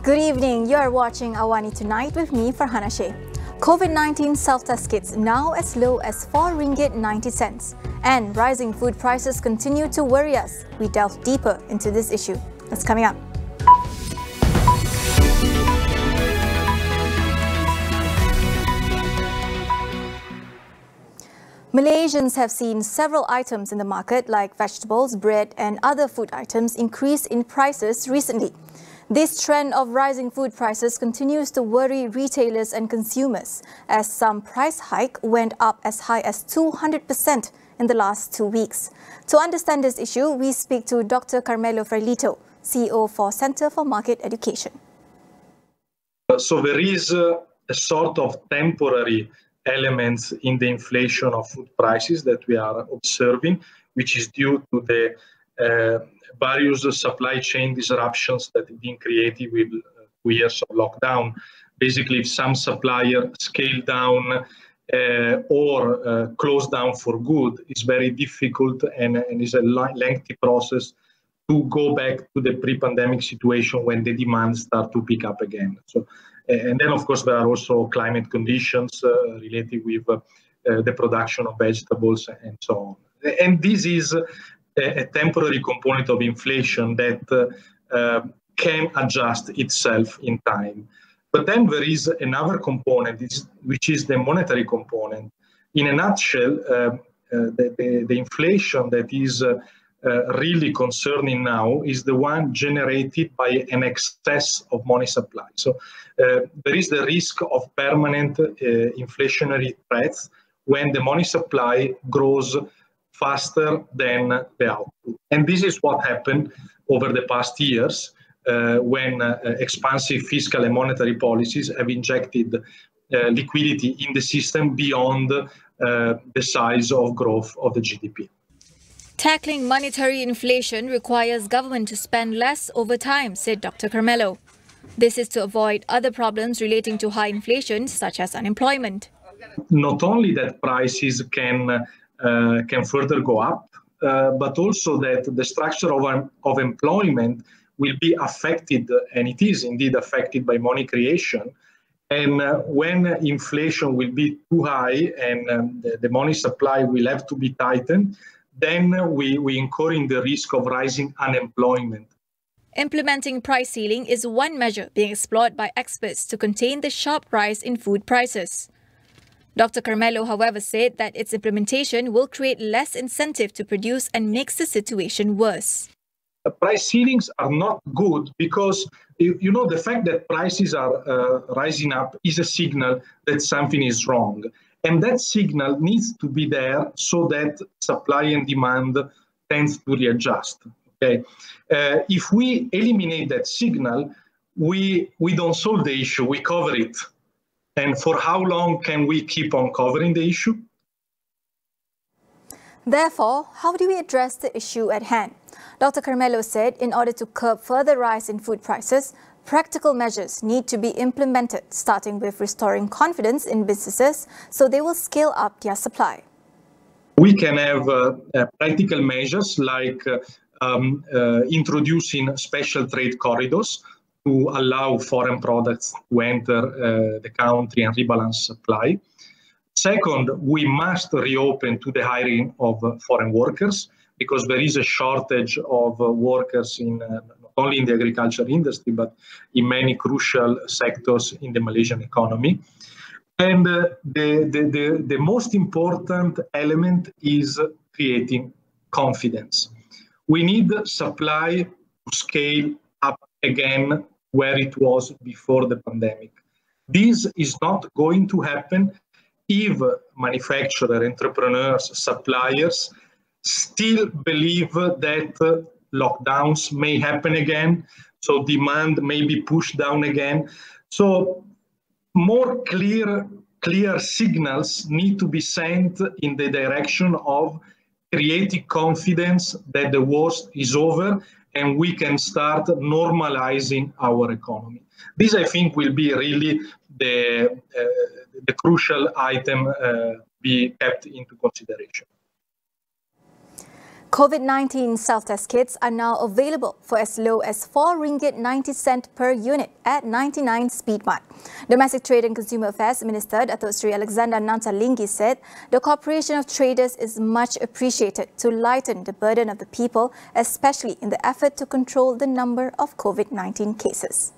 Good evening, you are watching AWANI Tonight with me, Farhana Sheikh. COVID-19 self-test kits now as low as RM4.90. And rising food prices continue to worry us. We delve deeper into this issue. That's coming up. Malaysians have seen several items in the market like vegetables, bread and other food items increase in prices recently. This trend of rising food prices continues to worry retailers and consumers as some price hike went up as high as 200% in the last 2 weeks. To understand this issue, we speak to Dr. Carmelo Freilito, CEO for Centre for Market Education. So there is a sort of temporary elements in the inflation of food prices that we are observing, which is due to the various supply chain disruptions that have been created with 2 years of lockdown. Basically, if some supplier scale down or close down for good, it's very difficult and is a lengthy process to go back to the pre-pandemic situation when the demand start to pick up again. So, and then, of course, there are also climate conditions related with the production of vegetables and so on. And this is a temporary component of inflation that can adjust itself in time. But then there is another component, which is the monetary component. In a nutshell, the inflation that is really concerning now is the one generated by an excess of money supply. So there is the risk of permanent inflationary threats when the money supply grows faster than the output. And this is what happened over the past years when expansive fiscal and monetary policies have injected liquidity in the system beyond the size of growth of the GDP. Tackling monetary inflation requires government to spend less over time, said Dr. Carmelo. This is to avoid other problems relating to high inflation, such as unemployment. Not only that prices can further go up, but also that the structure of employment will be affected, and it is indeed affected by money creation. And when inflation will be too high and the money supply will have to be tightened, then we incur in the risk of rising unemployment. Implementing price ceiling is one measure being explored by experts to contain the sharp rise in food prices. Dr. Carmelo, however, said that its implementation will create less incentive to produce and makes the situation worse. Price ceilings are not good because, you know, the fact that prices are rising up is a signal that something is wrong. And that signal needs to be there so that supply and demand tends to readjust. Okay? If we eliminate that signal, we don't solve the issue, we cover it. And for how long can we keep on covering the issue? Therefore, how do we address the issue at hand? Dr. Carmelo said in order to curb further rise in food prices, practical measures need to be implemented, starting with restoring confidence in businesses so they will scale up their supply. We can have practical measures like introducing special trade corridors to allow foreign products to enter the country and rebalance supply. Second, we must reopen to the hiring of foreign workers because there is a shortage of workers in not only in the agriculture industry, but in many crucial sectors in the Malaysian economy. And the most important element is creating confidence. We need supply to scale up again where it was before the pandemic. This is not going to happen if manufacturers, entrepreneurs, suppliers still believe that lockdowns may happen again, so demand may be pushed down again. So more clear signals need to be sent in the direction of creating confidence that the worst is over and we can start normalizing our economy. This, I think, will be really the crucial item be kept into consideration. COVID-19 self-test kits are now available for as low as RM4.90 per unit at 99 Speedmart. Domestic Trade and Consumer Affairs Minister Datuk Seri Alexander Nantalinggi said the cooperation of traders is much appreciated to lighten the burden of the people, especially in the effort to control the number of COVID-19 cases.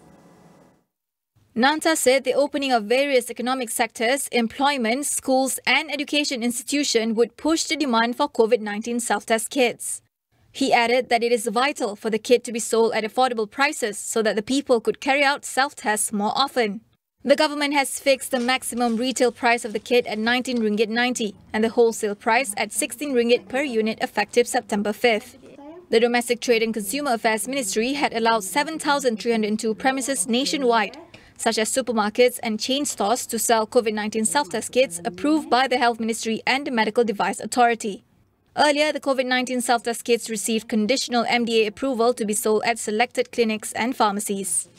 Nanta said the opening of various economic sectors, employment, schools and education institutions would push the demand for COVID-19 self-test kits. He added that it is vital for the kit to be sold at affordable prices so that the people could carry out self-tests more often. The government has fixed the maximum retail price of the kit at RM19.90 and the wholesale price at RM16 per unit effective September 5th. The Domestic Trade and Consumer Affairs Ministry had allowed 7,302 premises nationwide, such as supermarkets and chain stores, to sell COVID-19 self-test kits approved by the Health Ministry and the Medical Device Authority. Earlier, the COVID-19 self-test kits received conditional MDA approval to be sold at selected clinics and pharmacies.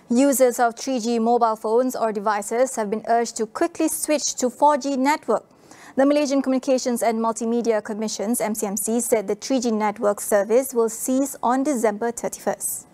Users of 3G mobile phones or devices have been urged to quickly switch to 4G network. The Malaysian Communications and Multimedia Commission's MCMC said the 3G network service will cease on December 31st.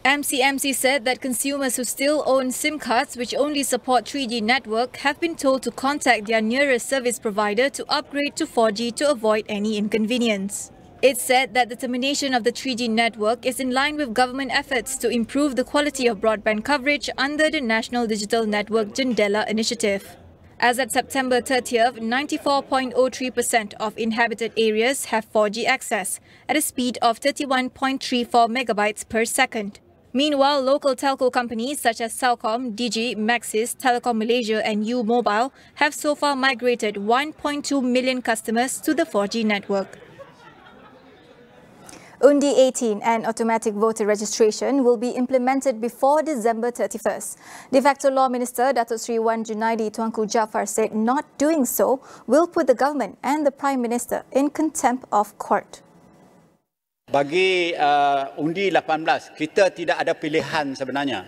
MCMC said that consumers who still own SIM cards which only support 3G network have been told to contact their nearest service provider to upgrade to 4G to avoid any inconvenience. It said that the termination of the 3G network is in line with government efforts to improve the quality of broadband coverage under the National Digital Network Jendela initiative. As at September 30th, 94.03% of inhabited areas have 4G access at a speed of 31.34 megabytes per second. Meanwhile, local telco companies such as Celcom, Digi, Maxis, Telekom Malaysia and U Mobile have so far migrated 1.2 million customers to the 4G network. Undi 18 and automatic voter registration will be implemented before December 31st. De facto Law Minister Datuk Seri Wan Junaidi Tuanku Jaafar said not doing so will put the government and the Prime Minister in contempt of court. Bagi undi 18, kita tidak ada pilihan sebenarnya.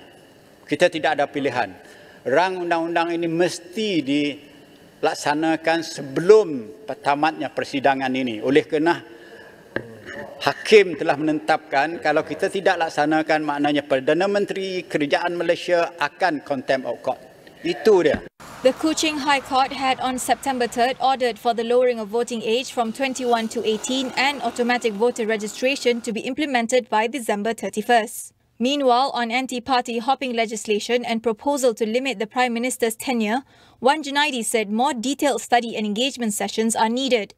Kita tidak ada pilihan. Rang undang-undang ini mesti dilaksanakan sebelum tamatnya persidangan ini. Oleh kerana Hakim telah menetapkan kalau kita tidak laksanakan, maknanya Perdana Menteri Kerajaan Malaysia akan contempt of court. Itu dia. The Kuching High Court had on September 3rd ordered for the lowering of voting age from 21 to 18 and automatic voter registration to be implemented by December 31st. Meanwhile, on anti-party hopping legislation and proposal to limit the Prime Minister's tenure, Wan Junaidi said more detailed study and engagement sessions are needed.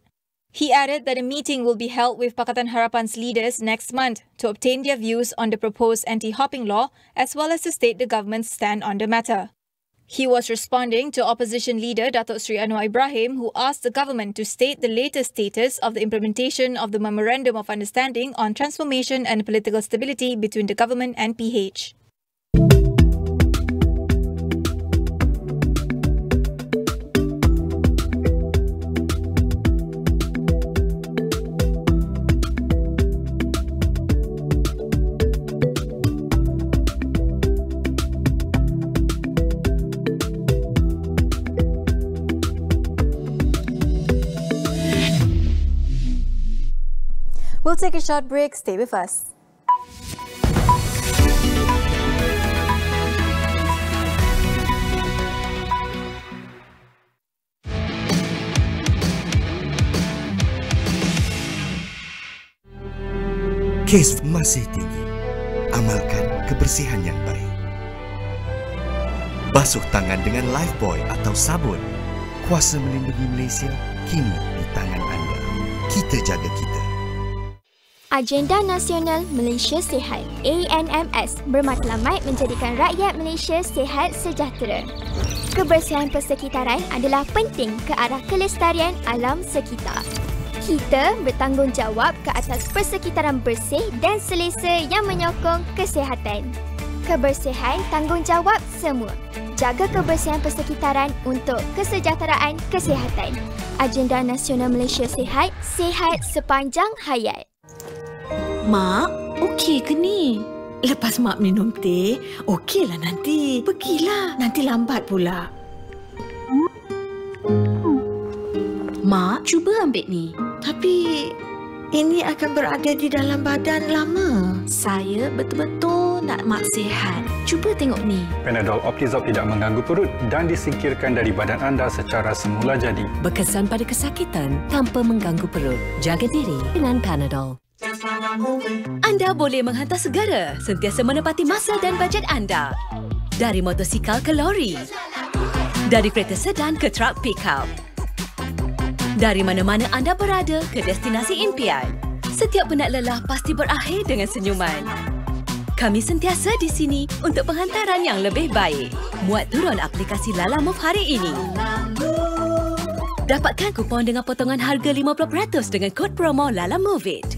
He added that a meeting will be held with Pakatan Harapan's leaders next month to obtain their views on the proposed anti-hopping law as well as to state the government's stand on the matter. He was responding to opposition leader Datuk Seri Anwar Ibrahim, who asked the government to state the latest status of the implementation of the Memorandum of Understanding on Transformation and Political Stability between the government and PH. We'll take a short break. Stay with us. Kes masih tinggi. Amalkan kebersihan yang baik. Basuh tangan dengan Lifebuoy atau sabun. Kuasa melindungi Malaysia kini di tangan anda. Kita jaga kita. Agenda Nasional Malaysia Sihat ANMS bermatlamat menjadikan rakyat Malaysia sihat sejahtera. Kebersihan persekitaran adalah penting ke arah kelestarian alam sekitar. Kita bertanggungjawab ke atas persekitaran bersih dan selesa yang menyokong kesihatan. Kebersihan tanggungjawab semua. Jaga kebersihan persekitaran untuk kesejahteraan kesihatan. Agenda Nasional Malaysia Sihat, sihat sepanjang hayat. Mak, okey ke ni? Lepas Mak minum teh, okeylah nanti. Pergilah, nanti lambat pula. Mak, cuba ambil ni. Tapi ini akan berada di dalam badan lama. Saya betul-betul nak mak sihat. Cuba tengok ni. Panadol Optizorb tidak mengganggu perut dan disingkirkan dari badan anda secara semula jadi. Berkesan pada kesakitan tanpa mengganggu perut. Jaga diri dengan Panadol. Anda boleh menghantar segera, sentiasa menepati masa dan bajet anda. Dari motosikal ke lori. Dari kereta sedan ke truk pick-up. Dari mana-mana anda berada ke destinasi impian. Setiap penat lelah pasti berakhir dengan senyuman. Kami sentiasa di sini untuk penghantaran yang lebih baik. Muat turun aplikasi Lala Move hari ini. Dapatkan kupon dengan potongan harga 50% dengan kod promo Lala Move It.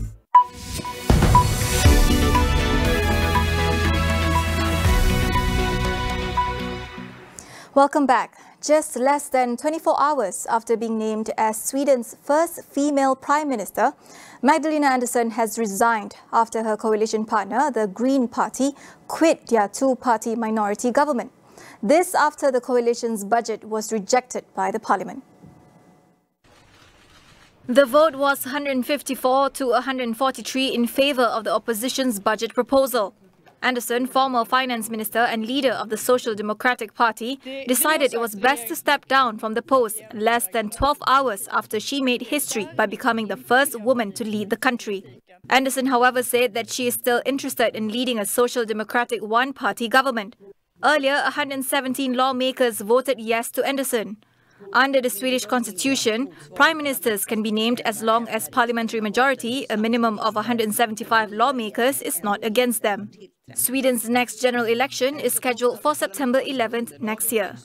Welcome back. Just less than 24 hours after being named as Sweden's first female Prime Minister, Magdalena Andersson has resigned after her coalition partner, the Green Party, quit their two-party minority government. This after the coalition's budget was rejected by the parliament. The vote was 154 to 143 in favour of the opposition's budget proposal. Andersson, former finance minister and leader of the Social Democratic Party, decided it was best to step down from the post less than 12 hours after she made history by becoming the first woman to lead the country. Andersson, however, said that she is still interested in leading a Social Democratic one-party government. Earlier, 117 lawmakers voted yes to Andersson. Under the Swedish constitution, prime ministers can be named as long as parliamentary majority, a minimum of 175 lawmakers, is not against them. Sweden's next general election is scheduled for September 11th next year.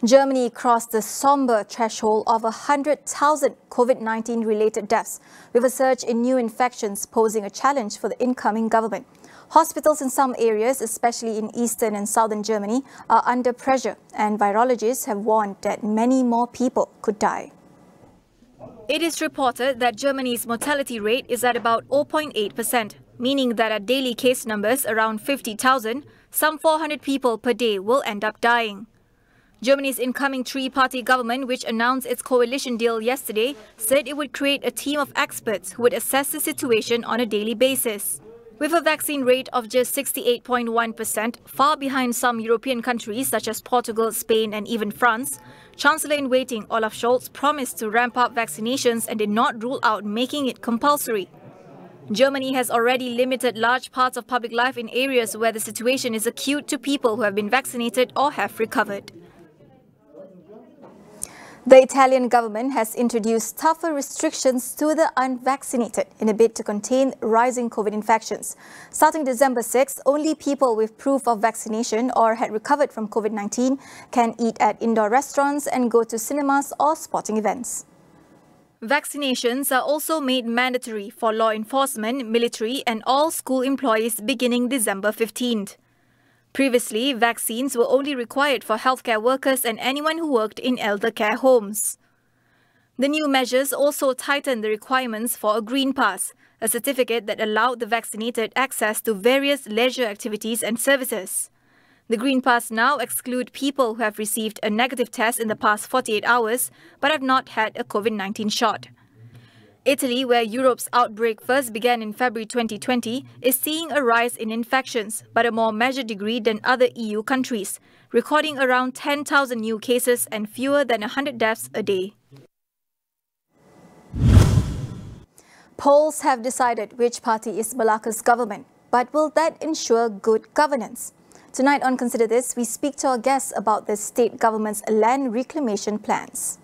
Germany crossed the somber threshold of 100,000 COVID-19 related deaths, with a surge in new infections posing a challenge for the incoming government. Hospitals in some areas, especially in eastern and southern Germany, are under pressure, and virologists have warned that many more people could die. It is reported that Germany's mortality rate is at about 0.8%, meaning that at daily case numbers around 50,000, some 400 people per day will end up dying. Germany's incoming three-party government, which announced its coalition deal yesterday, said it would create a team of experts who would assess the situation on a daily basis. With a vaccine rate of just 68.1%, far behind some European countries such as Portugal, Spain and even France, Chancellor-in-waiting Olaf Scholz promised to ramp up vaccinations and did not rule out making it compulsory. Germany has already limited large parts of public life in areas where the situation is acute to people who have been vaccinated or have recovered. The Italian government has introduced tougher restrictions to the unvaccinated in a bid to contain rising COVID infections. Starting December 6, only people with proof of vaccination or had recovered from COVID-19 can eat at indoor restaurants and go to cinemas or sporting events. Vaccinations are also made mandatory for law enforcement, military and all school employees beginning December 15th. Previously, vaccines were only required for healthcare workers and anyone who worked in elder care homes. The new measures also tightened the requirements for a Green Pass, a certificate that allowed the vaccinated access to various leisure activities and services. The Green Pass now excludes people who have received a negative test in the past 48 hours but have not had a COVID-19 shot. Italy, where Europe's outbreak first began in February 2020, is seeing a rise in infections, but a more measured degree than other EU countries, recording around 10,000 new cases and fewer than 100 deaths a day. Polls have decided which party is Malacca's government, but will that ensure good governance? Tonight on Consider This, we speak to our guests about the state government's land reclamation plans.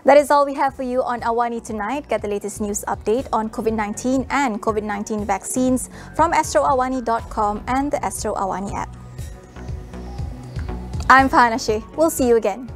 That is all we have for you on AWANI tonight. Get the latest news update on COVID-19 and COVID-19 vaccines from astroawani.com and the Astro AWANI app. I'm Farhana Sheikh. We'll see you again.